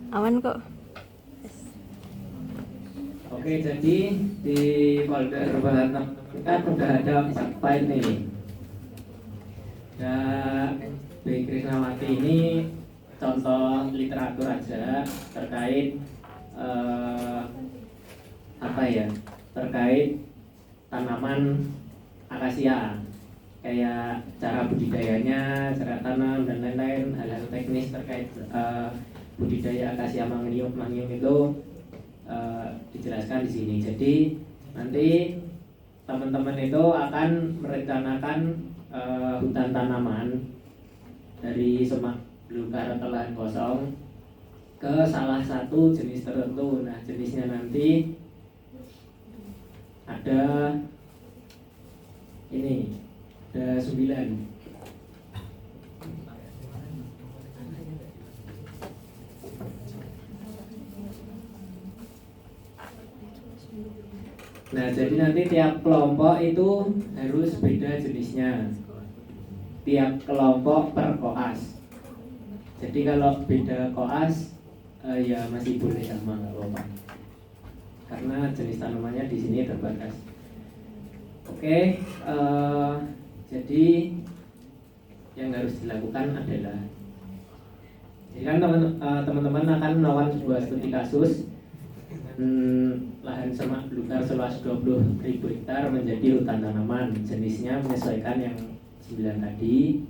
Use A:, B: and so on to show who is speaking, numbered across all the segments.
A: Aman kok.
B: Oke, jadi di folder bahan kan udah ada 4 file nih. Nah, B. Krisnawati ini contoh literatur aja terkait apa ya? Terkait tanaman akasia, kayak cara budidayanya, cara tanam dan lain-lain, hal-hal teknis terkait budidaya akasia mangium itu dijelaskan di sini. Jadi nanti teman-teman itu akan merencanakan hutan tanaman dari semak belukar atau lahan kosong ke salah satu jenis tertentu. Nah, jenisnya nanti ada ini, ada 9. Nah, jadi nanti tiap kelompok itu harus beda jenisnya. Tiap kelompok per koas. Jadi kalau beda koas, ya masih boleh sama, nggak apa-apa. Karena jenis tanamannya di sini terbatas. Oke, jadi yang harus dilakukan adalah, jadi kan teman-teman akan melakukan sebuah studi kasus. Lahan semak belukar seluas 20.000 hektar menjadi hutan tanaman, jenisnya menyesuaikan yang 9 tadi.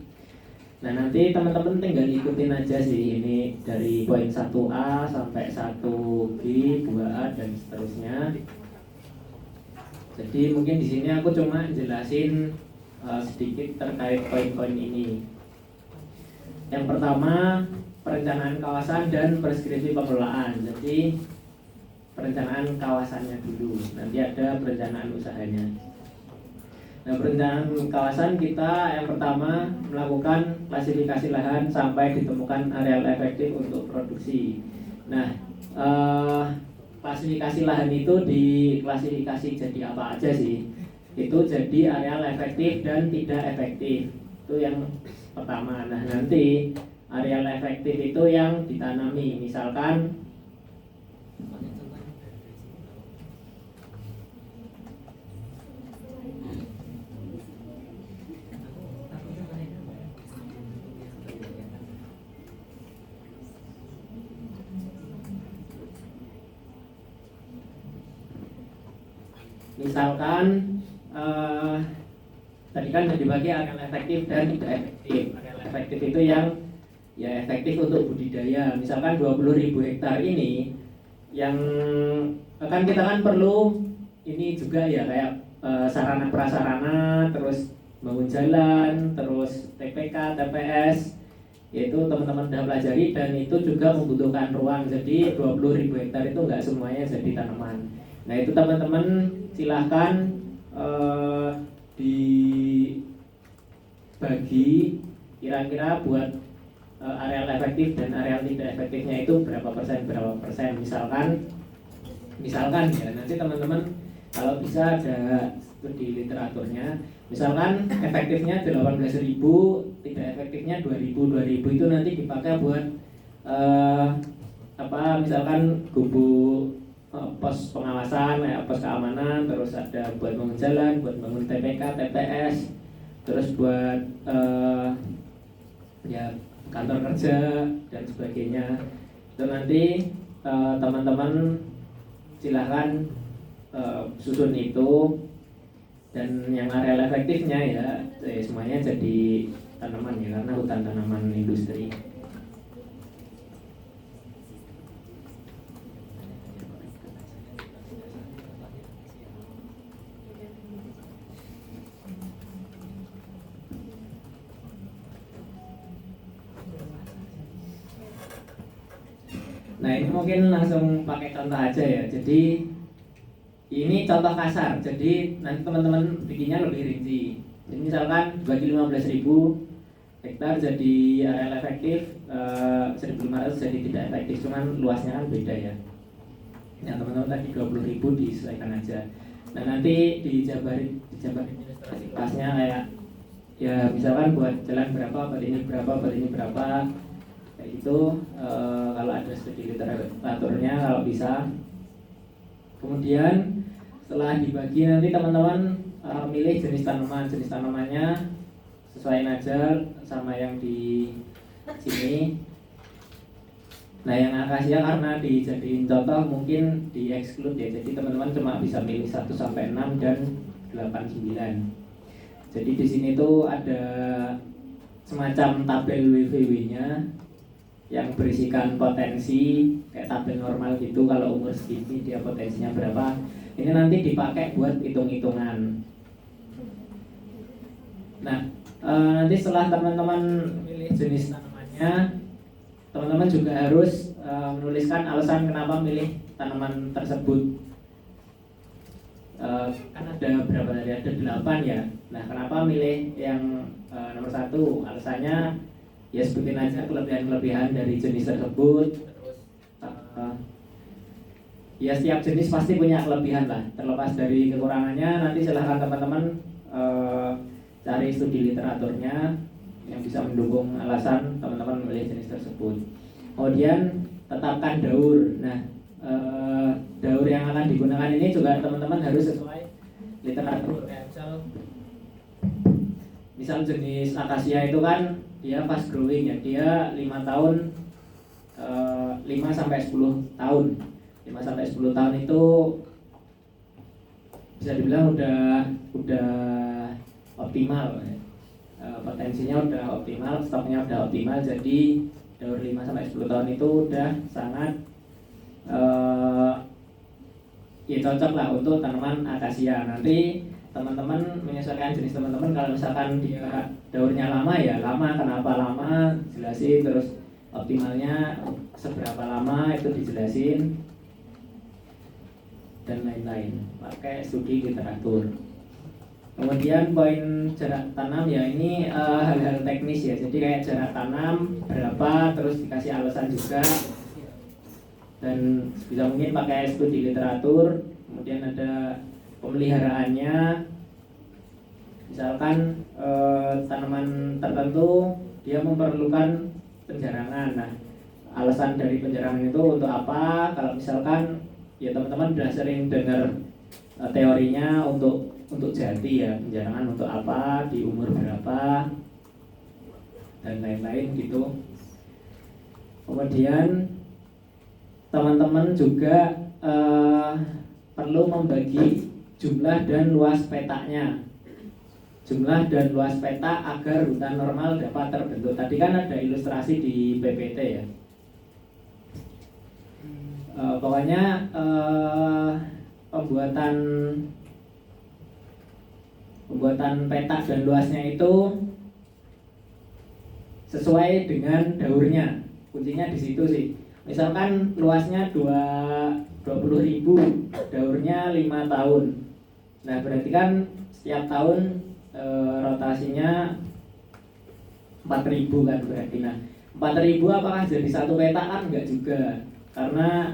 B: Nah, nanti teman-teman tinggal ikutin aja sih, ini dari poin 1A sampai 1B, 2A dan seterusnya. Jadi mungkin di sini aku cuma jelasin sedikit terkait poin-poin ini. Yang pertama, perencanaan kawasan dan preskripsi pengelolaan. Jadi perencanaan kawasannya dulu, nanti ada perencanaan usahanya. Nah, perencanaan kawasan kita yang pertama melakukan klasifikasi lahan sampai ditemukan areal efektif untuk produksi. Nah, klasifikasi lahan itu diklasifikasi jadi apa aja sih? Itu jadi areal efektif dan tidak efektif. Itu yang pertama. Nah, nanti areal efektif itu yang ditanami, misalkan tadi kan dibagi areal efektif dan tidak efektif. Areal efektif itu yang ya efektif untuk budidaya. Misalkan 20.000 hektar ini yang kan kita kan perlu ini juga ya, kayak sarana prasarana, terus bangun jalan, terus TPK, TPS, yaitu teman-teman sudah pelajari, dan itu juga membutuhkan ruang. Jadi 20.000 hektar itu nggak semuanya jadi tanaman. Nah, itu teman-teman silahkan dibagi kira-kira buat areal efektif dan areal tidak efektifnya itu berapa persen. Misalkan ya, nanti teman-teman kalau bisa ada studi literaturnya. Misalkan efektifnya 18.000, tidak efektifnya 2.000 itu nanti dipakai buat misalkan gubuk, pos pengawasan, pos keamanan, terus ada buat bangun jalan, buat bangun TPK, TPS, terus buat ya kantor kerja dan sebagainya. Itu nanti teman-teman silahkan susun itu. Dan yang areal efektifnya ya semuanya jadi tanaman ya, karena hutan tanaman industri. Nah, ini mungkin langsung pakai contoh aja ya. Jadi ini contoh kasar, jadi nanti teman-teman bikinnya lebih rinci. Jadi misalkan bagi 15.000 hektar jadi areal efektif, 1.500 jadi tidak efektif, cuman luasnya kan beda ya. Nah, teman-teman tadi 20.000 disesuaikan aja. Nah, nanti dijabarin ilustrasi kelasnya kayak ya misalkan buat jalan berapa, buat ini berapa, buat ini berapa. kayak gitu. Kalau ada studi literaturnya kalau bisa. Kemudian setelah dibagi nanti teman-teman milih jenis tanamannya sesuaiin aja sama yang di sini. Nah yang akasia karena dijadiin contoh mungkin di exclude ya, jadi teman-teman cuma bisa milih 1 sampai 6 dan 8, 9. Jadi di sini tuh ada semacam tabel WVW-nya yang berisikan potensi kayak tabel normal gitu, kalau umur segini dia potensinya berapa. Ini nanti dipakai buat hitung-hitungan. Nah nanti setelah teman-teman milih jenis tanamannya, teman-teman juga harus menuliskan alasan kenapa milih tanaman tersebut. Kan ada berapa tadi? Ada 8 ya. Nah kenapa milih yang nomor 1? Alasannya ya sebutin aja kelebihan-kelebihan dari jenis tersebut. Terus ya setiap jenis pasti punya kelebihan lah. Terlepas dari kekurangannya, nanti silahkan teman-teman cari studi literaturnya yang bisa mendukung alasan teman-teman memilih jenis tersebut. Kemudian tetapkan daur. Nah daur yang akan digunakan ini juga teman-teman harus sesuai literatur. Misal jenis akasia itu kan dia fast growing ya, dia 5 tahun 5 sampai 10 tahun. 5 sampai 10 tahun itu bisa dibilang udah optimal ya. Potensinya udah optimal, stoknya udah optimal, jadi daur 5 sampai 10 tahun itu udah sangat ya cocok lah untuk tanaman akasia. Nanti teman-teman menyesuaikan jenis teman-teman. Kalau misalkan dia daurnya lama ya lama, kenapa lama jelasin, terus optimalnya seberapa lama itu dijelasin, dan lain-lain. Pakai studi literatur. Kemudian poin jarak tanam ya, ini hal-hal teknis ya, jadi kayak jarak tanam berapa, terus dikasih alasan juga, dan bisa mungkin pakai studi literatur. Kemudian ada pemeliharaannya, misalkan tanaman tertentu dia memerlukan penjarangan. Nah alasan dari penjarangan itu untuk apa? Kalau misalkan ya teman-teman sudah sering dengar teorinya untuk jati ya, penjarangan untuk apa, di umur berapa, dan lain-lain gitu. Kemudian teman-teman juga perlu membagi jumlah dan luas petanya. Jumlah dan luas peta agar hutan normal dapat terbentuk. Tadi kan ada ilustrasi di PPT ya. Pokoknya pembuatan peta dan luasnya itu sesuai dengan daurnya. Kuncinya di situ sih. Misalkan luasnya 20.000, daurnya 5 tahun. Nah berarti kan setiap tahun rotasinya 4.000 kan berarti. Nah 4.000 apakah jadi satu peta? Kan enggak juga, karena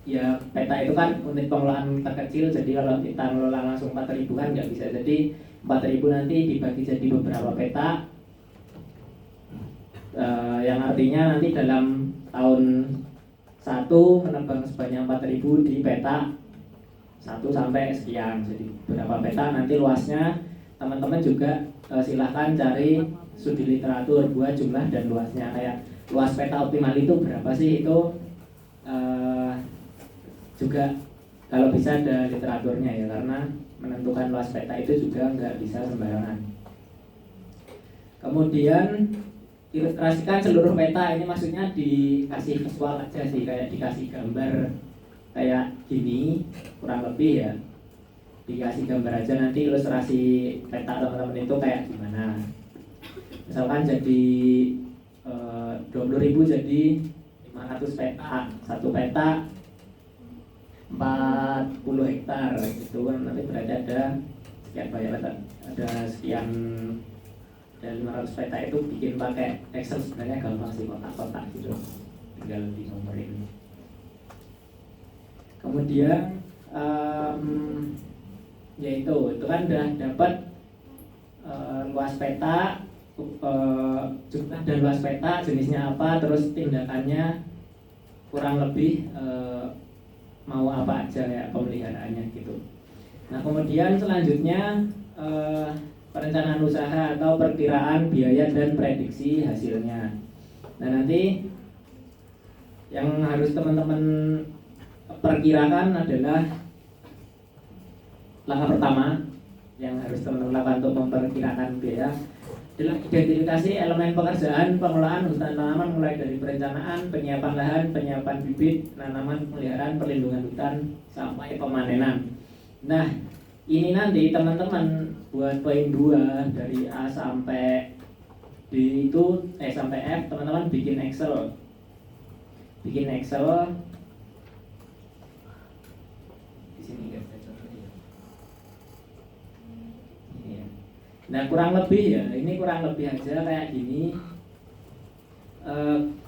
B: ya peta itu kan unit pengelolaan terkecil, jadi kalau kita ngelola langsung 4.000 kan nggak bisa. Jadi 4.000 nanti dibagi jadi beberapa peta, yang artinya nanti dalam tahun 1 menebang sebanyak 4.000 di peta 1 sampai sekian. Jadi berapa peta nanti luasnya, teman-teman juga silahkan cari studi literatur buat jumlah dan luasnya. Kayak luas peta optimal itu berapa sih, itu juga kalau bisa ada literaturnya ya, karena menentukan luas peta itu juga nggak bisa sembarangan. Kemudian ilustrasikan seluruh peta. Ini maksudnya dikasih visual aja sih, kayak dikasih gambar kayak gini kurang lebih ya, dikasih gambar aja. Nanti ilustrasi peta teman-teman itu kayak gimana. Misalkan jadi 20.000 jadi 500 peta, satu peta 40 hektar itu kan, nanti berarti ada sekian banyak peta, ada sekian, dan 500 peta itu bikin pakai Excel sebenarnya gampang sih, kotak-kotak gitu, tinggal dinomorin. Kemudian ya itu kan udah dapat luas peta, jumlah dan luas peta jenisnya apa, terus tindakannya kurang lebih mau apa aja ya pemeliharaannya gitu. Nah kemudian selanjutnya perencanaan usaha atau perkiraan biaya dan prediksi hasilnya. Nah nanti yang harus teman-teman perkirakan adalah langkah pertama yang harus teman-teman lakukan untuk memperkirakan biaya adalah identifikasi elemen pekerjaan pengelolaan hutan tanaman mulai dari perencanaan, penyiapan lahan, penyiapan bibit, tanaman, pemeliharaan, perlindungan hutan sampai pemanenan. Nah, ini nanti teman-teman buat poin 2 dari A sampai D itu sampai F, teman-teman bikin Excel. Bikin Excel di sini guys. Nah kurang lebih ya, ini kurang lebih aja kayak gini.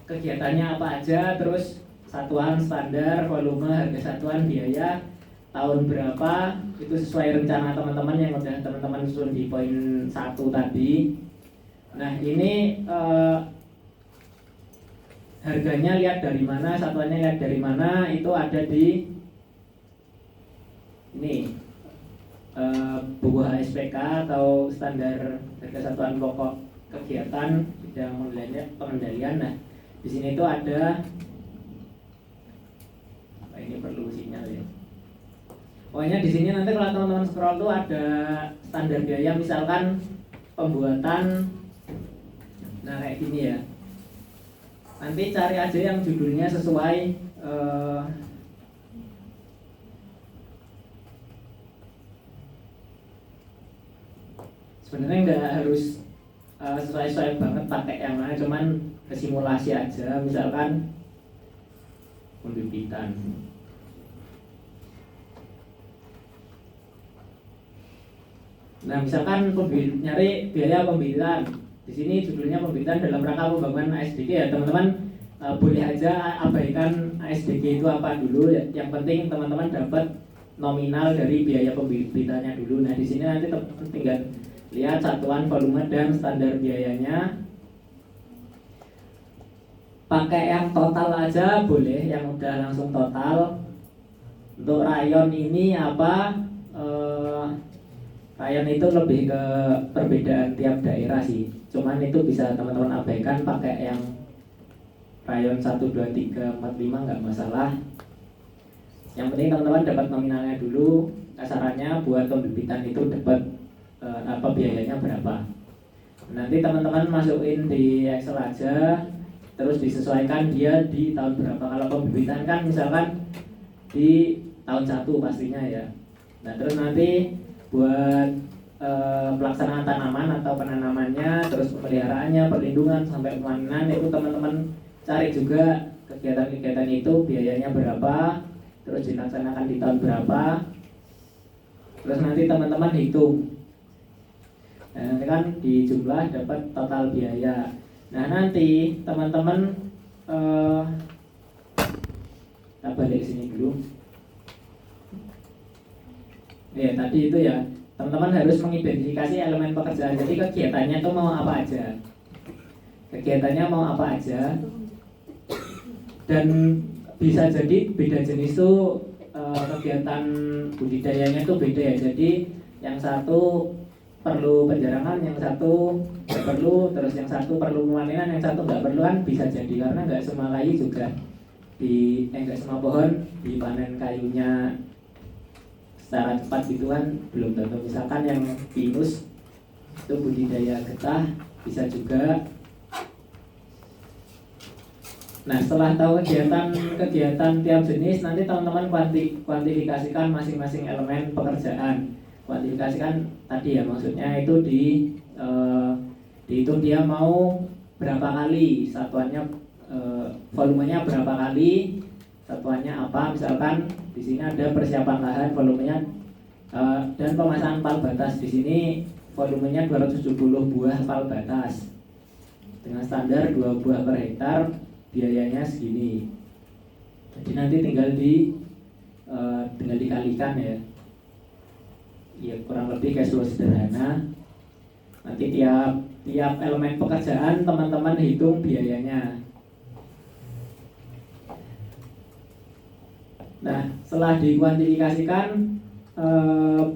B: Kegiatannya apa aja, terus satuan standar, volume, harga satuan, biaya, tahun berapa, itu sesuai rencana teman-teman yang udah teman-teman susun di poin 1 tadi. Nah ini harganya lihat dari mana, satuannya lihat dari mana, itu ada di ini buku HSPK atau standar harga satuan pokok kegiatan bidang pengendalian. Nah, di sini itu ada ini perlu sinyal ya. Pokoknya di sini nanti kalau teman-teman scroll tuh ada standar biaya, misalkan pembuatan, nah kayak gini ya. Nanti cari aja yang judulnya sesuai sebenarnya nggak harus sesuai banget pakai yang mana, cuman simulasi aja, misalkan pembibitan. Nah misalkan nyari biaya pembibitan, di sini judulnya pembibitan dalam rangka pembangunan ASDG ya teman-teman. Boleh aja abaikan ASDG itu apa dulu ya. Yang penting teman-teman dapat nominal dari biaya pembibitannya dulu. Nah di sini nanti teman-teman tinggal lihat satuan, volume, dan standar biayanya. Pakai yang total aja boleh, yang udah langsung total. Untuk rayon ini apa? Rayon itu lebih ke perbedaan tiap daerah sih. Cuman itu bisa teman-teman abaikan, pakai yang rayon 1, 2, 3, 4, 5 nggak masalah. Yang penting teman-teman dapat nominalnya dulu. Kasarannya buat pembibitan itu dapat apa biayanya berapa. Nanti teman-teman masukin di Excel aja, terus disesuaikan dia di tahun berapa. Kalau pembibitan kan misalkan di tahun 1 pastinya ya. Nah terus nanti buat pelaksanaan tanaman atau penanamannya, terus pemeliharaannya, perlindungan sampai pemanenan, itu teman-teman cari juga kegiatan-kegiatan itu biayanya berapa, terus dilaksanakan di tahun berapa. Terus nanti teman-teman hitung. Nah, nanti kan di jumlah dapat total biaya. Nah nanti teman-teman kita balik sini dulu. Ya tadi itu ya, teman-teman harus mengidentifikasi elemen pekerjaan. Jadi kegiatannya itu mau apa aja. Kegiatannya mau apa aja. Dan bisa jadi beda jenis tuh kegiatan budidayanya tuh beda ya. Jadi yang satu perlu penjarangan, yang satu nggak perlu, terus yang satu perlu pemanenan, yang satu nggak perlu, kan bisa jadi karena nggak semua kayu juga nggak semua pohon dipanen kayunya secara cepat gitu kan, belum tentu. Misalkan yang pinus itu budidaya getah bisa juga. Nah setelah tahu kegiatan tiap jenis, nanti teman-teman kuantifikasikan masing-masing elemen pekerjaan. Kuantifikasikan tadi ya, maksudnya itu dihitung dia mau berapa kali satuannya, volumenya berapa kali, satuannya apa. Misalkan di sini ada persiapan lahan, volumenya dan pemasangan pal batas. Di sini volumenya 270 buah pal batas dengan standar 2 buah per hektar, biayanya segini. Jadi nanti tinggal dikalikan ya. Ya kurang lebih cash flow sederhana. Nanti tiap elemen pekerjaan teman-teman hitung biayanya. Nah, setelah dikuantifikasikan,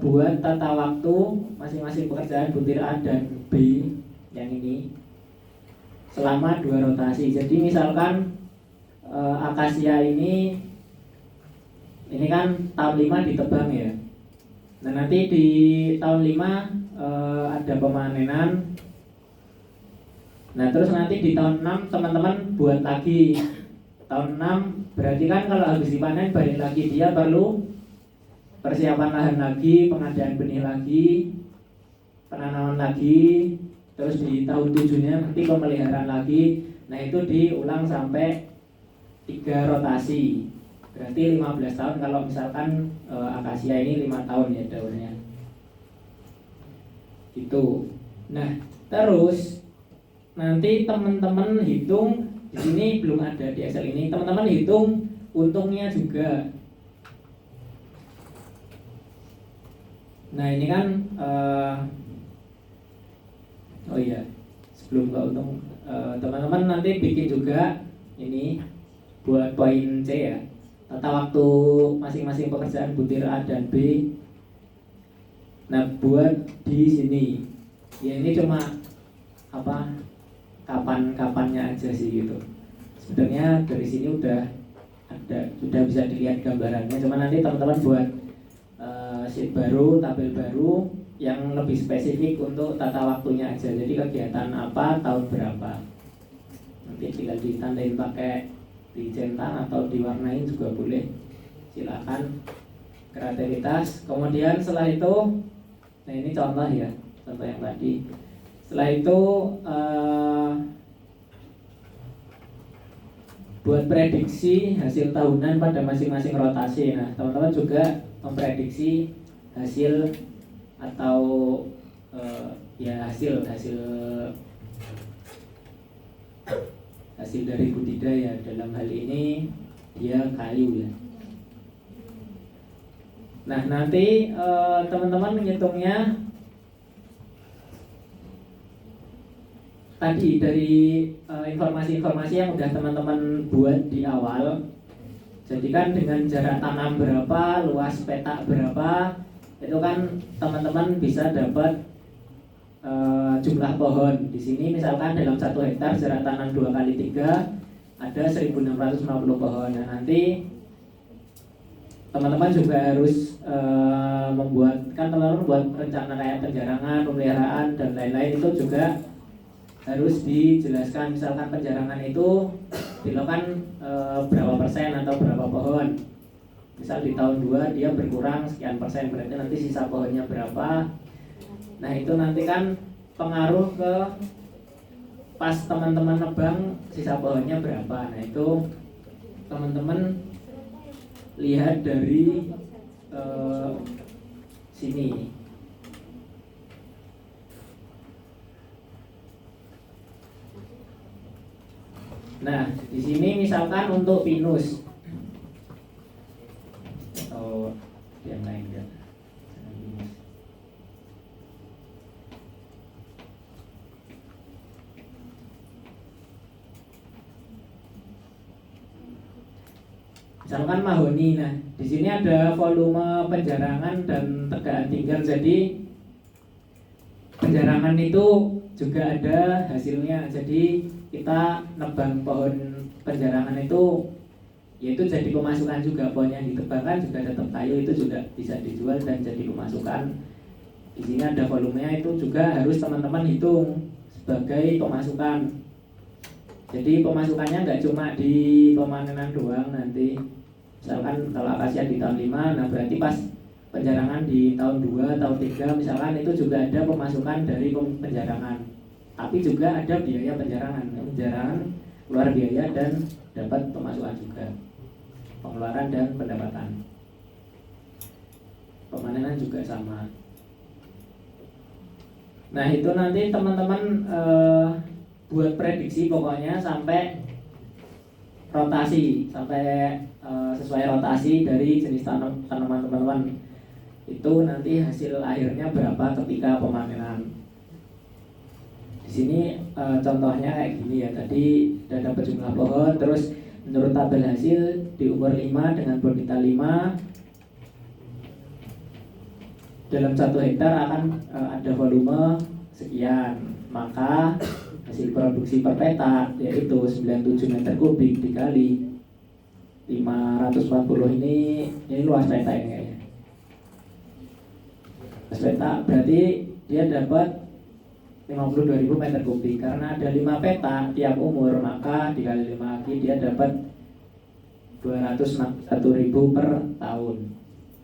B: buat tata waktu masing-masing pekerjaan butir A dan B yang ini selama 2 rotasi. Jadi misalkan akasia ini kan tahun 5 ditebang ya. Nah, nanti di tahun 5 ada pemanenan. Nah, terus nanti di tahun 6 teman-teman buat lagi. Tahun 6 berarti kan kalau habis dipanen balik lagi, dia perlu persiapan lahan lagi, pengadaan benih lagi, penanaman lagi, terus di tahun 7-nya nanti pemeliharaan lagi. Nah, itu diulang sampai 3 rotasi. Berarti 15 tahun kalau misalkan akasia ini 5 tahun ya daunnya. Itu. Nah, terus nanti teman-teman hitung, di sini belum ada di Excel ini, teman-teman hitung untungnya juga. Nah, ini kan oh iya, sebelum ke untung, teman-teman nanti bikin juga ini buat poin C ya, tata waktu masing-masing pekerjaan butir A dan B. Nah, buat di sini ya, ini cuma kapan-kapannya aja sih gitu. Sebenarnya dari sini sudah bisa dilihat gambarannya, cuma nanti teman-teman buat sheet baru, tabel baru yang lebih spesifik untuk tata waktunya aja. Jadi kegiatan apa, tahun berapa. Nanti tinggal ditandain pakai dicentang atau diwarnain juga boleh. Silakan, kreativitas. Kemudian setelah itu, nah ini contoh ya, contoh yang tadi. Setelah itu buat prediksi hasil tahunan pada masing-masing rotasi. Nah, teman-teman juga memprediksi hasil atau ya hasil dari budidaya. Dalam hal ini dia kayu ya. Nah, nanti teman-teman menghitungnya tadi dari informasi-informasi yang udah teman-teman buat di awal. Jadi kan dengan jarak tanam berapa, luas petak berapa, itu kan teman-teman bisa dapat jumlah pohon. Di sini misalkan dalam 1 hektar jarak tanam 2 kali 3 ada 1650 pohon. Nah, nanti teman-teman juga harus teman-teman buat rencana kayak penjarangan, pemeliharaan dan lain-lain, itu juga harus dijelaskan. Misalkan penjarangan itu dilakukan berapa persen atau berapa pohon. Misal di tahun 2 dia berkurang sekian persen, berarti nanti sisa pohonnya berapa. Nah, itu nanti kan pengaruh ke pas teman-teman nebang sisa pohonnya berapa. Nah, itu teman-teman lihat dari sini. Nah, di sini misalkan untuk pinus atau yang lain ya. Misalkan mahoni. Nah, di sini ada volume penjarangan dan tegaan tinggal. Jadi penjarangan itu juga ada hasilnya. Jadi kita nebang pohon penjarangan itu, yaitu jadi pemasukan juga. Pohon yang ditebangkan juga tetap kayu, itu juga bisa dijual dan jadi pemasukan. Di sini ada volumenya, itu juga harus teman-teman hitung sebagai pemasukan. Jadi pemasukannya nggak cuma di pemanenan doang nanti. Misalkan kalau akasia di tahun 5, nah berarti pas penjarangan di tahun 2, tahun 3 misalkan, itu juga ada pemasukan dari penjarangan. Tapi juga ada biaya penjarangan. Penjarangan keluar biaya dan dapat pemasukan juga. Pengeluaran dan pendapatan. Pemanenan juga sama. Nah, itu nanti teman-teman buat prediksi pokoknya sampai rotasi, sampai sesuai rotasi dari jenis tanaman teman-teman. Itu nanti hasil akhirnya berapa ketika pemanenan. sini contohnya kayak gini ya, tadi udah dapat jumlah pohon, terus menurut tabel hasil di umur 5 dengan bonita 5 dalam 1 hektar akan ada volume sekian, maka hasil produksi per petak yaitu 97 meter kubik dikali 540 ini luas petak ini kayaknya. Luas petak berarti dia dapat 52.000 meter kubik. Karena ada 5 petak tiap umur, maka dikali 5 lagi dia dapat 201.000 per tahun,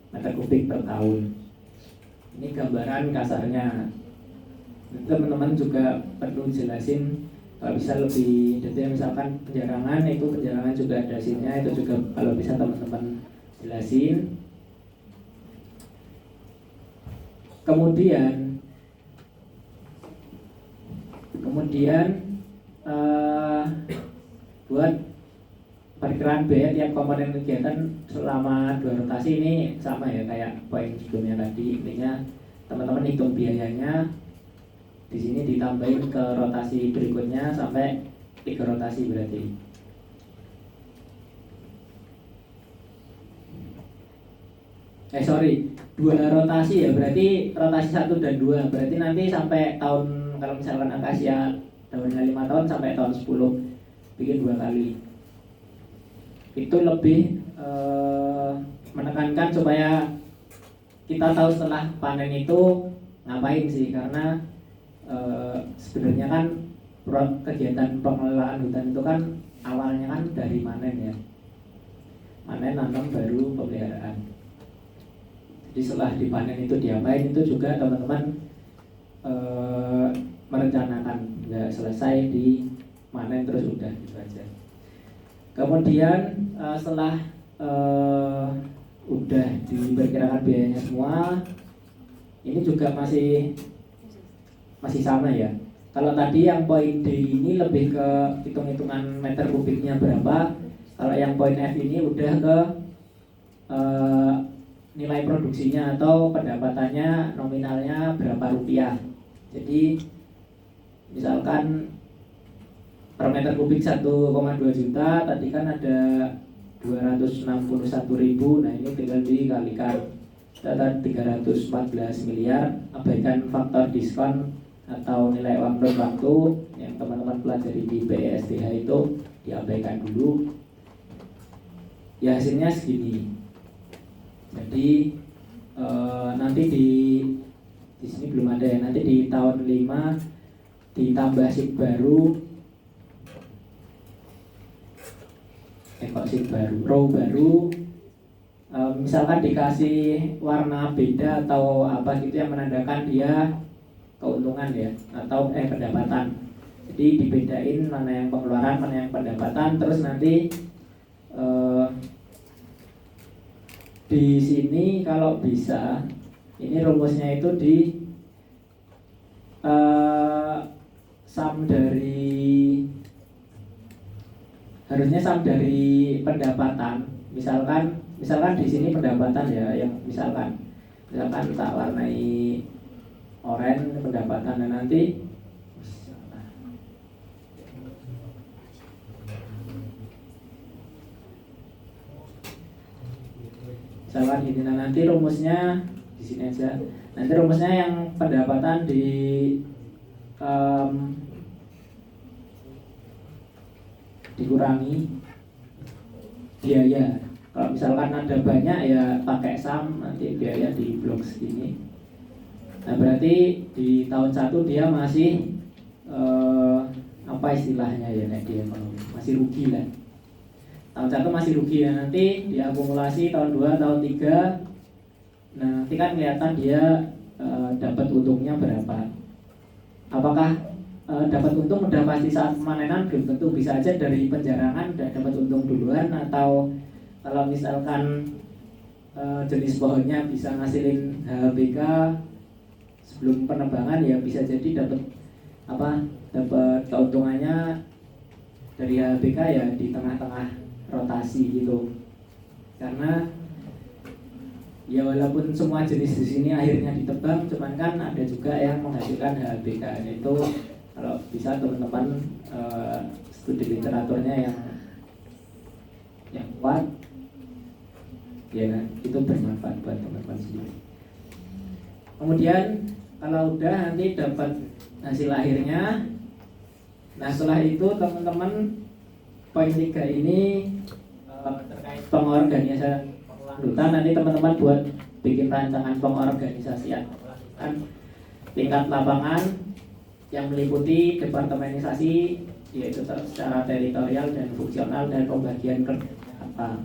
B: meter kubik per tahun. Ini gambaran kasarnya. Teman-teman juga perlu jelasin kalau bisa lebih detail, misalkan penjarangan juga ada hasilnya, itu juga kalau bisa teman-teman jelasin. Kemudian buat perkiraan biaya tiap komponen kegiatan selama 2 rotasi ini sama ya kayak poin sebelumnya tadi. Intinya teman-teman hitung biayanya di sini ditambahin ke rotasi berikutnya sampai 3 rotasi berarti. Sorry, 2 rotasi ya, berarti rotasi 1 dan 2. Berarti nanti sampai tahun, kalau misalkan akasia tahunnya 5 tahun sampai tahun 10 bikin 2 kali. Itu lebih menekankan supaya kita tahu setelah panen itu ngapain sih, karena sebenarnya kan kegiatan pengelolaan hutan itu kan awalnya kan dari manen ya, manen, nanam, baru pemeliharaan. Jadi setelah dipanen itu diapain, itu juga teman-teman merencanakan, nggak selesai di manen terus udah gitu aja. Kemudian setelah udah diperkirakan biayanya semua, ini juga masih sama ya. Kalau tadi yang poin D ini lebih ke hitung-hitungan meter kubiknya berapa, kalau yang poin F ini udah ke nilai produksinya atau pendapatannya nominalnya berapa rupiah. Jadi misalkan per meter kubik 1,2 juta, tadi kan ada 261.000, nah ini tinggal dikalikan data 314 miliar, abaikan faktor diskon atau nilai uang non waktu yang teman-teman pelajari di BESDH itu diabaikan dulu. Ya hasilnya segini. Jadi nanti di sini belum ada ya. Nanti di tahun 5 ditambah sheet baru, sheet baru, row baru. Misalkan dikasih warna beda atau apa gitu yang menandakan dia keuntungan ya, atau pendapatan. Jadi dibedain mana yang pengeluaran, mana yang pendapatan. Terus nanti di sini kalau bisa, ini rumusnya itu di sum dari, harusnya sum dari pendapatan. Misalkan di sini pendapatan ya, yang misalkan tak warnai oranye pendapatan, dan nanti misalkan ini, nanti rumusnya di sini aja. Nanti rumusnya yang pendapatan dikurangi biaya. Kalau misalkan ada banyak ya pakai sum, nanti biaya di blok segini. Nah berarti di tahun 1 dia masih apa istilahnya ya, dia masih rugi lah. Tahun 1 masih rugi ya, nanti diakumulasi tahun 2, tahun 3. Nah nanti kan kelihatan dia dapat untungnya berapa. Apakah dapat untung udah pasti saat pemanenan? Belum tentu, bisa aja dari penjarangan udah dapat untung duluan, atau kalau misalkan jenis pohonnya bisa ngasilin HBK sebelum penebangan ya bisa jadi dapat keuntungannya dari HBK ya di tengah-tengah rotasi gitu. Karena ya walaupun semua jenis di sini akhirnya ditebang, cuman kan ada juga yang menghasilkan HBK, itu Kalau bisa teman-teman studi literaturnya yang kuat, ya kan, itu bermanfaat buat teman-teman sendiri. Kemudian kalau udah nanti dapat hasil akhirnya, nah setelah itu teman-teman poin 3 ini terkait pengorganisasian pengelanjutan, nanti teman-teman buat bikin rancangan pengorganisasian tingkat lapangan yang meliputi departemenisasi, yaitu secara teritorial dan fungsional, dan pembagian kerjanya apa.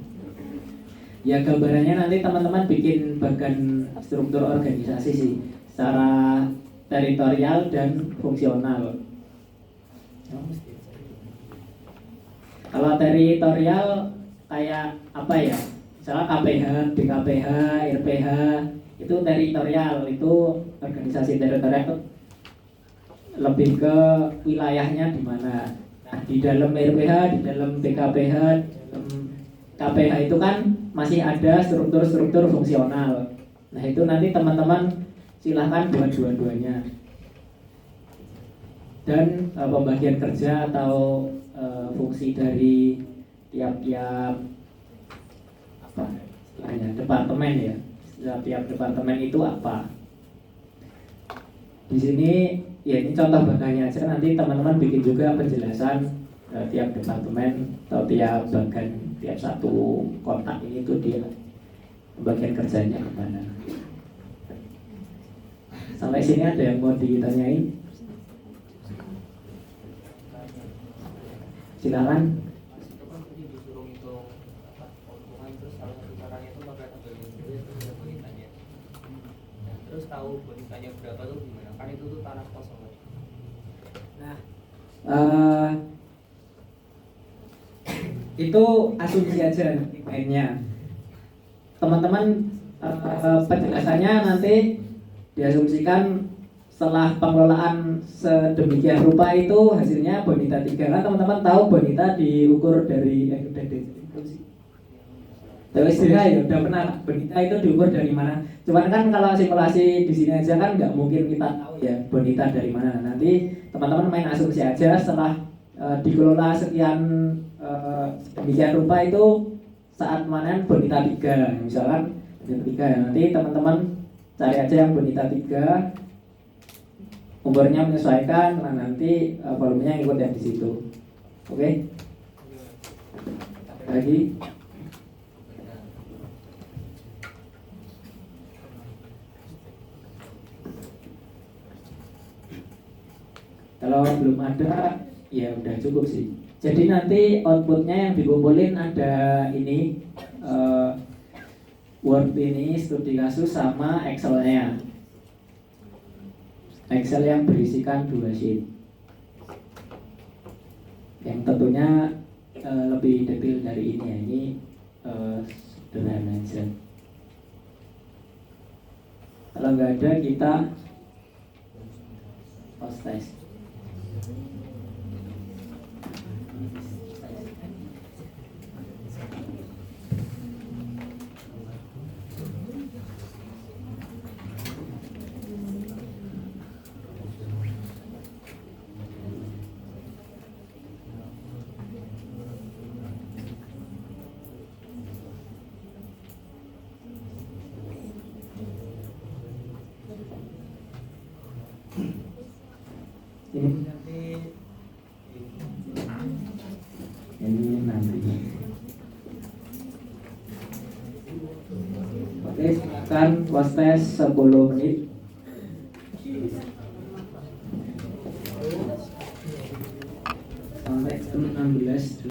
B: Ya gambarannya nanti teman-teman bikin bagan struktur organisasi sih, secara teritorial dan fungsional. Kalau teritorial kayak apa ya? Misalnya KPH, BKPH, RPH, itu teritorial, itu organisasi teritorial itu lebih ke wilayahnya di mana. Nah, di dalam RPH, di dalam BKPH, KPH itu kan masih ada struktur-struktur fungsional. Nah, itu nanti teman-teman silahkan buat dua-duanya. Dan pembagian kerja atau fungsi dari tiap-tiap departemen ya. Tiap departemen itu apa? Di sini ya ini contoh baganya aja, nanti teman-teman bikin juga penjelasan tiap departemen atau tiap bagian, tiap satu kotak ini tuh dia pembagian kerjanya kemana. Sampai sini ada yang mau ditanyain? Silakan.
A: Terus tahu bonitanya berapa tuh gimana? Kan itu tuh tanah kosong.
B: Nah, itu asumsi aja mainnya. Teman-teman penjelasannya nanti diasumsikan setelah pengelolaan sedemikian rupa itu hasilnya bonita 3. Kan teman-teman tahu bonita diukur dari terus ya udah pernah, bonita itu diukur dari mana. Cuman kan kalau simulasi di sini aja kan nggak mungkin kita tahu ya bonita dari mana. Nanti teman-teman main asumsi aja setelah dikelola sekian demikian rupa itu saat panen bonita 3. Misalkan bonita 3, nanti teman-teman cari aja yang bonita 3, umurnya menyesuaikan, nah nanti volumenya ikut yang di situ. Oke? Lagi. Kalau belum ada, ya udah cukup sih. Jadi nanti outputnya yang dikumpulin ada ini Word ini, studi kasus sama Excel-nya. Excel yang berisikan 2 sheet. Yang tentunya lebih detail dari ini ya. Ini sederhana aja. Kalau nggak ada kita post test. Ini nanti. Oke, silakan post test 10 menit. Sampai 16.